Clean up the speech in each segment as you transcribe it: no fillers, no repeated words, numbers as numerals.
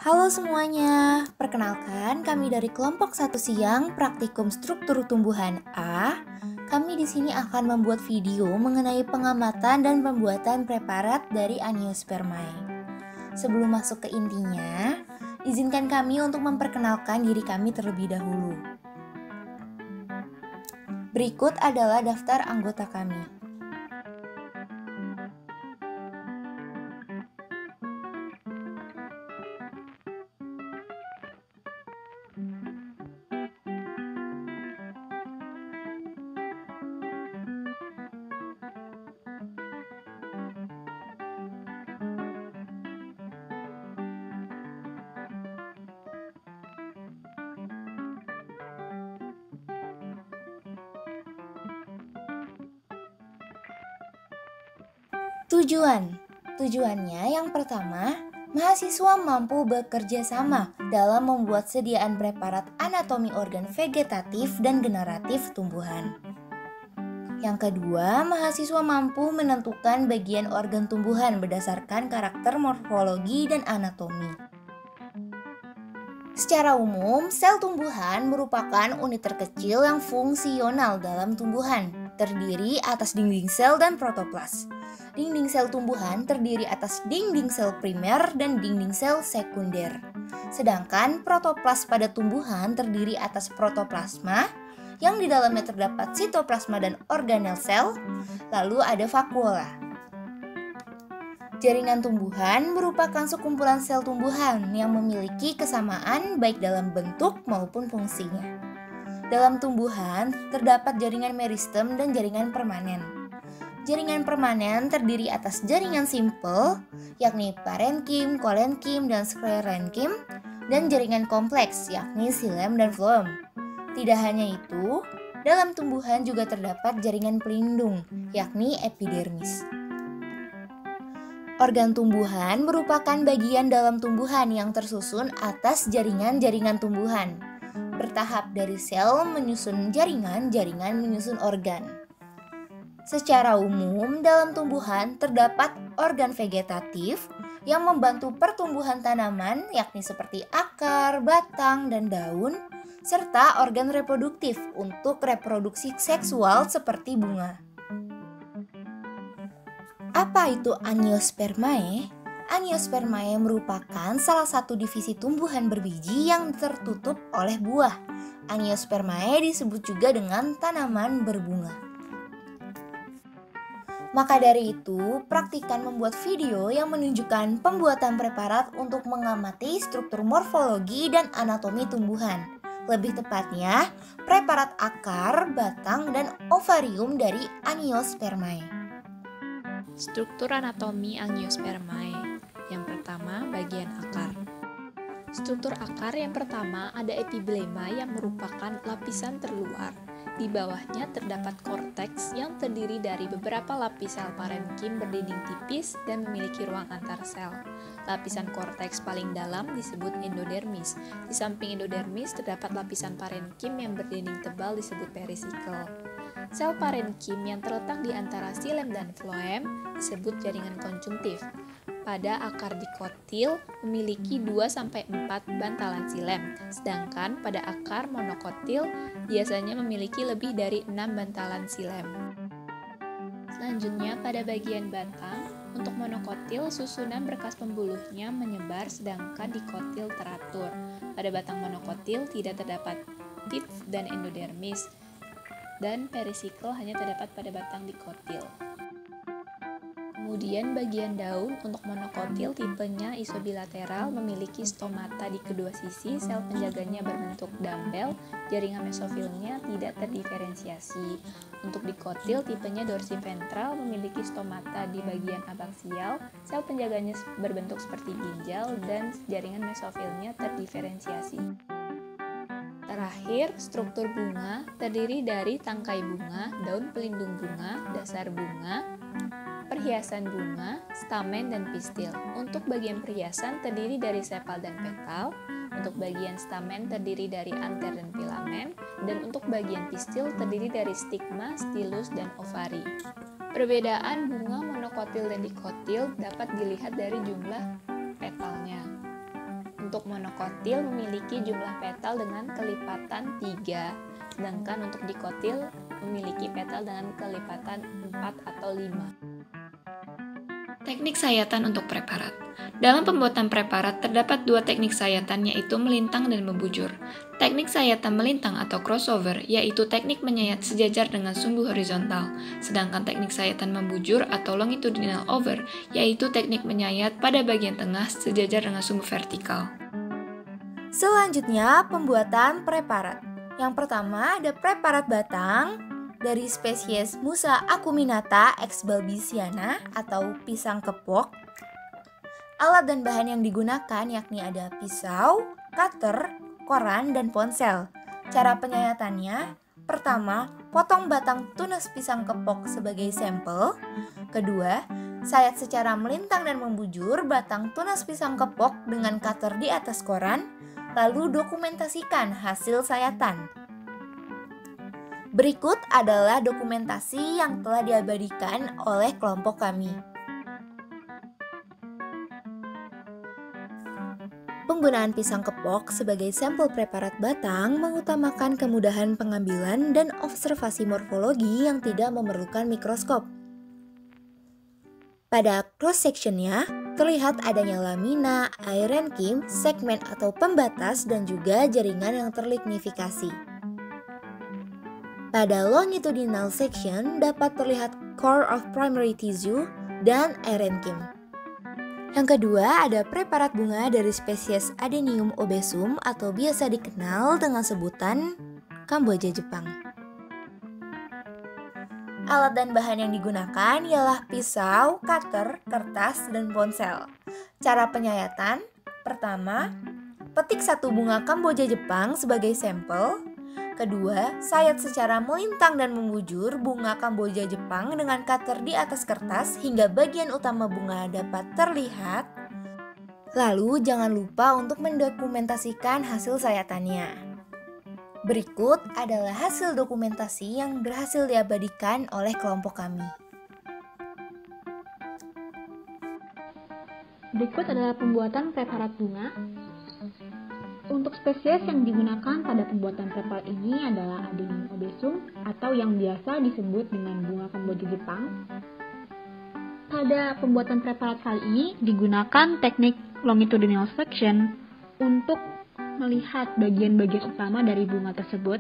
Halo semuanya, perkenalkan kami dari kelompok 1 Siang Praktikum Struktur Tumbuhan A. Kami di sini akan membuat video mengenai pengamatan dan pembuatan preparat dari Angiospermae. Sebelum masuk ke intinya, izinkan kami untuk memperkenalkan diri kami terlebih dahulu. Berikut adalah daftar anggota kami. Tujuannya yang pertama, mahasiswa mampu bekerja sama dalam membuat sediaan preparat anatomi organ vegetatif dan generatif tumbuhan. Yang kedua, mahasiswa mampu menentukan bagian organ tumbuhan berdasarkan karakter morfologi dan anatomi. Secara umum, sel tumbuhan merupakan unit terkecil yang fungsional dalam tumbuhan, terdiri atas dinding sel dan protoplas. Dinding sel tumbuhan terdiri atas dinding sel primer dan dinding sel sekunder. Sedangkan protoplas pada tumbuhan terdiri atas protoplasma, yang di dalamnya terdapat sitoplasma dan organel sel, lalu ada vakuola. Jaringan tumbuhan merupakan sekumpulan sel tumbuhan yang memiliki kesamaan baik dalam bentuk maupun fungsinya. Dalam tumbuhan terdapat jaringan meristem dan jaringan permanen. Jaringan permanen terdiri atas jaringan simpel, yakni parenkim, kolenkim, dan sklerenkim, dan jaringan kompleks, yakni xilem dan floem. Tidak hanya itu, dalam tumbuhan juga terdapat jaringan pelindung, yakni epidermis. Organ tumbuhan merupakan bagian dalam tumbuhan yang tersusun atas jaringan-jaringan tumbuhan. Bertahap dari sel menyusun jaringan, jaringan menyusun organ. Secara umum, dalam tumbuhan terdapat organ vegetatif yang membantu pertumbuhan tanaman, yakni seperti akar, batang, dan daun, serta organ reproduktif untuk reproduksi seksual seperti bunga. Apa itu Angiospermae? Angiospermae merupakan salah satu divisi tumbuhan berbiji yang tertutup oleh buah. Angiospermae disebut juga dengan tanaman berbunga. Maka dari itu, praktikkan membuat video yang menunjukkan pembuatan preparat untuk mengamati struktur morfologi dan anatomi tumbuhan. Lebih tepatnya, preparat akar, batang, dan ovarium dari Angiospermae. Struktur anatomi Angiospermae. Yang pertama, bagian akar. Struktur akar yang pertama ada epiblema yang merupakan lapisan terluar. Di bawahnya terdapat korteks yang terdiri dari beberapa lapis sel parenkim berdinding tipis dan memiliki ruang antar sel. Lapisan korteks paling dalam disebut endodermis. Di samping endodermis terdapat lapisan parenkim yang berdinding tebal disebut perisikel. Sel parenkim yang terletak di antara xilem dan floem disebut jaringan konjungtif. Pada akar dikotil memiliki 2-4 bantalan xilem, sedangkan pada akar monokotil biasanya memiliki lebih dari 6 bantalan xilem. Selanjutnya pada bagian batang, untuk monokotil susunan berkas pembuluhnya menyebar sedangkan dikotil teratur. Pada batang monokotil tidak terdapat pith dan endodermis, dan perisikel hanya terdapat pada batang dikotil. Kemudian bagian daun untuk monokotil tipenya isobilateral memiliki stomata di kedua sisi, sel penjaganya berbentuk dumbbell, jaringan mesofilnya tidak terdiferensiasi. Untuk dikotil tipenya dorsiventral memiliki stomata di bagian abaksial, sel penjaganya berbentuk seperti ginjal dan jaringan mesofilnya terdiferensiasi. Terakhir, struktur bunga terdiri dari tangkai bunga, daun pelindung bunga, dasar bunga, perhiasan bunga, stamen, dan pistil. Untuk bagian perhiasan terdiri dari sepal dan petal, untuk bagian stamen terdiri dari anter dan filamen, dan untuk bagian pistil terdiri dari stigma, stilus, dan ovari. Perbedaan bunga monokotil dan dikotil dapat dilihat dari jumlah petalnya. untuk monokotil memiliki jumlah petal dengan kelipatan 3, sedangkan untuk dikotil memiliki petal dengan kelipatan 4 atau 5. Teknik sayatan untuk preparat. Dalam pembuatan preparat terdapat dua teknik sayatan, yaitu melintang dan membujur. Teknik sayatan melintang atau crossover yaitu teknik menyayat sejajar dengan sumbu horizontal, sedangkan teknik sayatan membujur atau longitudinal over yaitu teknik menyayat pada bagian tengah sejajar dengan sumbu vertikal. Selanjutnya, pembuatan preparat. Yang pertama ada preparat batang dari spesies Musa acuminata ex balbisiana atau pisang kepok. Alat dan bahan yang digunakan yakni ada pisau, cutter, koran, dan ponsel. Cara penyayatannya, pertama, potong batang tunas pisang kepok sebagai sampel. Kedua, sayat secara melintang dan membujur batang tunas pisang kepok dengan cutter di atas koran, lalu dokumentasikan hasil sayatan. Berikut adalah dokumentasi yang telah diabadikan oleh kelompok kami. Penggunaan pisang kepok sebagai sampel preparat batang mengutamakan kemudahan pengambilan dan observasi morfologi yang tidak memerlukan mikroskop. Pada cross-sectionnya, terlihat adanya lamina, aerenkim, segmen atau pembatas, dan juga jaringan yang terlignifikasi. Pada longitudinal section dapat terlihat core of primary tissue dan aerenkim. Yang kedua ada preparat bunga dari spesies Adenium obesum atau biasa dikenal dengan sebutan Kamboja Jepang. Alat dan bahan yang digunakan ialah pisau, cutter, kertas, dan ponsel. Cara penyayatan, pertama, petik satu bunga Kamboja Jepang sebagai sampel. Kedua, sayat secara melintang dan membujur bunga Kamboja Jepang dengan cutter di atas kertas hingga bagian utama bunga dapat terlihat. Lalu jangan lupa untuk mendokumentasikan hasil sayatannya. Berikut adalah hasil dokumentasi yang berhasil diabadikan oleh kelompok kami. Berikut adalah pembuatan preparat bunga. Untuk spesies yang digunakan pada pembuatan preparat ini adalah Adenium obesum atau yang biasa disebut dengan bunga Kamboja Jepang. Pada pembuatan preparat kali ini digunakan teknik longitudinal section untuk melihat bagian-bagian utama dari bunga tersebut.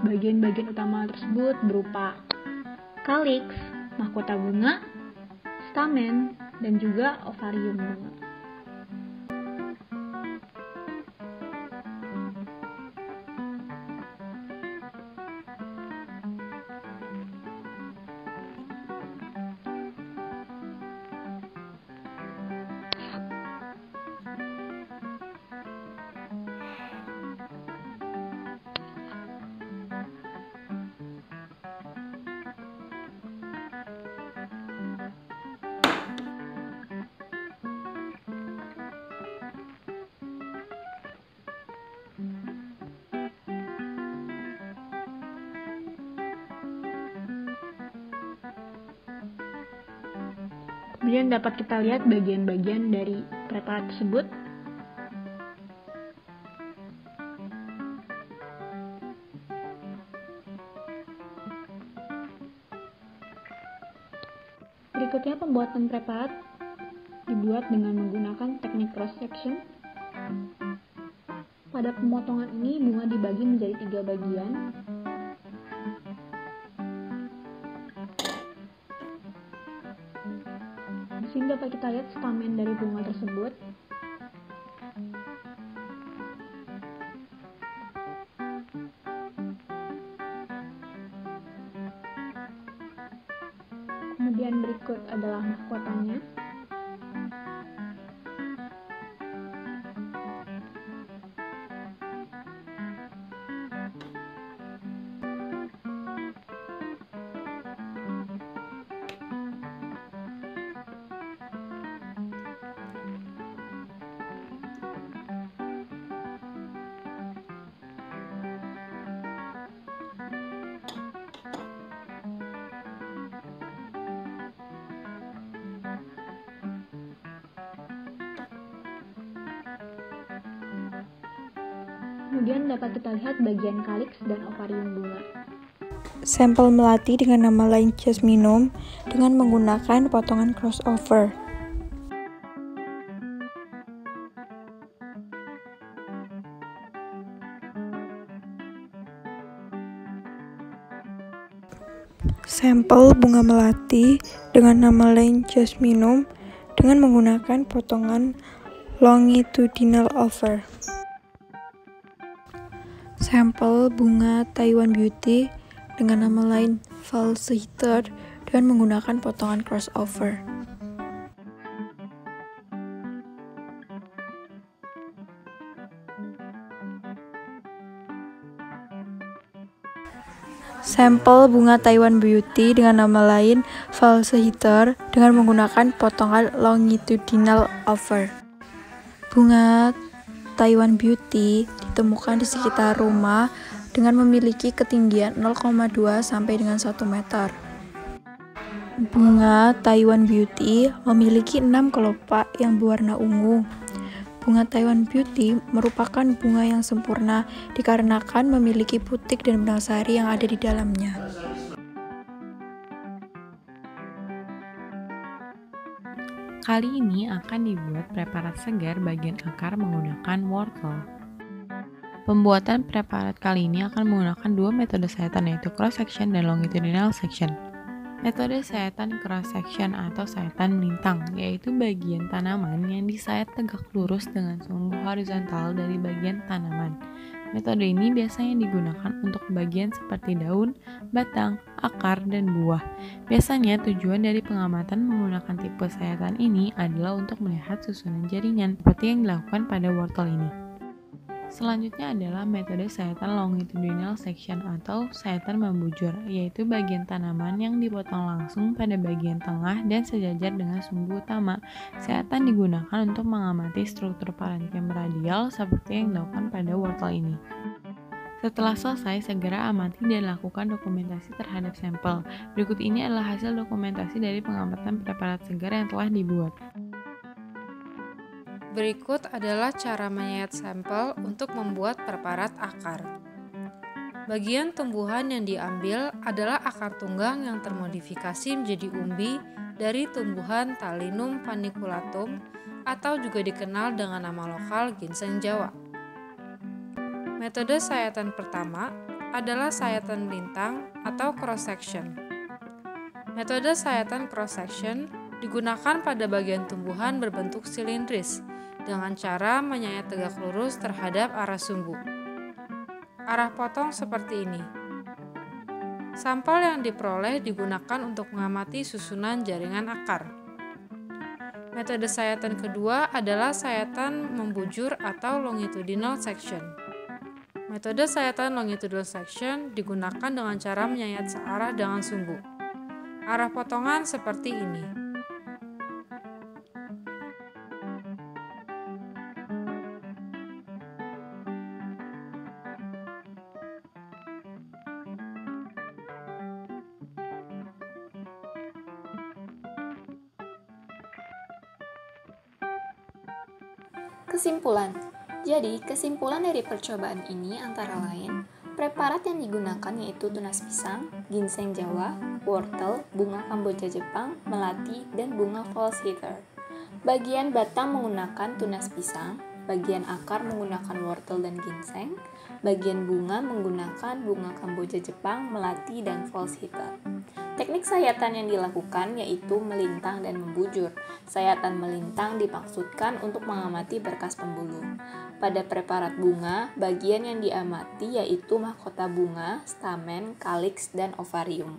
Bagian-bagian utama tersebut berupa kaliks, mahkota bunga, stamen, dan juga ovarium bunga. Kemudian dapat kita lihat bagian-bagian dari preparat tersebut. Berikutnya pembuatan preparat dibuat dengan menggunakan teknik cross section. Pada pemotongan ini bunga dibagi menjadi 3 bagian. Di sini dapat kita lihat stamen dari bunga tersebut. Kemudian berikut adalah mahkotanya. Kemudian dapat kita lihat bagian kaliks dan ovarium bunga. Sampel melati dengan nama lain jasminum dengan menggunakan potongan crossover. Sampel bunga melati dengan nama lain jasminum dengan menggunakan potongan longitudinal over. Sampel bunga Taiwan Beauty dengan nama lain falsehitter dengan menggunakan potongan crossover. Sampel bunga Taiwan Beauty dengan nama lain falsehitter dengan menggunakan potongan longitudinal over. Bunga Taiwan Beauty ditemukan di sekitar rumah dengan memiliki ketinggian 0,2 sampai dengan 1 meter. Bunga Taiwan Beauty memiliki 6 kelopak yang berwarna ungu. Bunga Taiwan Beauty merupakan bunga yang sempurna dikarenakan memiliki putik dan benang sari yang ada di dalamnya. Kali ini akan dibuat preparat segar bagian akar menggunakan wortel. Pembuatan preparat kali ini akan menggunakan dua metode sayatan, yaitu cross section dan longitudinal section. Metode sayatan cross section atau sayatan melintang, yaitu bagian tanaman yang disayat tegak lurus dengan sumbu horizontal dari bagian tanaman. Metode ini biasanya digunakan untuk bagian seperti daun, batang, akar, dan buah. Biasanya tujuan dari pengamatan menggunakan tipe sayatan ini adalah untuk melihat susunan jaringan seperti yang dilakukan pada wortel ini. Selanjutnya adalah metode sayatan longitudinal section atau sayatan membujur, yaitu bagian tanaman yang dipotong langsung pada bagian tengah dan sejajar dengan sumbu utama. Sayatan digunakan untuk mengamati struktur parenkim radial seperti yang dilakukan pada wortel ini. Setelah selesai, segera amati dan lakukan dokumentasi terhadap sampel. Berikut ini adalah hasil dokumentasi dari pengamatan preparat segar yang telah dibuat. Berikut adalah cara menyayat sampel untuk membuat preparat akar. Bagian tumbuhan yang diambil adalah akar tunggang yang termodifikasi menjadi umbi dari tumbuhan Talinum paniculatum atau juga dikenal dengan nama lokal ginseng Jawa. Metode sayatan pertama adalah sayatan melintang atau cross section. Metode sayatan cross section digunakan pada bagian tumbuhan berbentuk silindris dengan cara menyayat tegak lurus terhadap arah sumbu. Arah potong seperti ini. Sampel yang diperoleh digunakan untuk mengamati susunan jaringan akar. Metode sayatan kedua adalah sayatan membujur atau longitudinal section. Metode sayatan longitudinal section digunakan dengan cara menyayat searah dengan sumbu. Arah potongan seperti ini. Kesimpulan. Jadi, kesimpulan dari percobaan ini antara lain, preparat yang digunakan yaitu tunas pisang, ginseng Jawa, wortel, bunga Kamboja Jepang, melati, dan bunga falsehitter. Bagian batang menggunakan tunas pisang, bagian akar menggunakan wortel dan ginseng, bagian bunga menggunakan bunga Kamboja Jepang, melati, dan falsehitter. Teknik sayatan yang dilakukan yaitu melintang dan membujur. Sayatan melintang dimaksudkan untuk mengamati berkas pembuluh. Pada preparat bunga, bagian yang diamati yaitu mahkota bunga, stamen, kaliks, dan ovarium.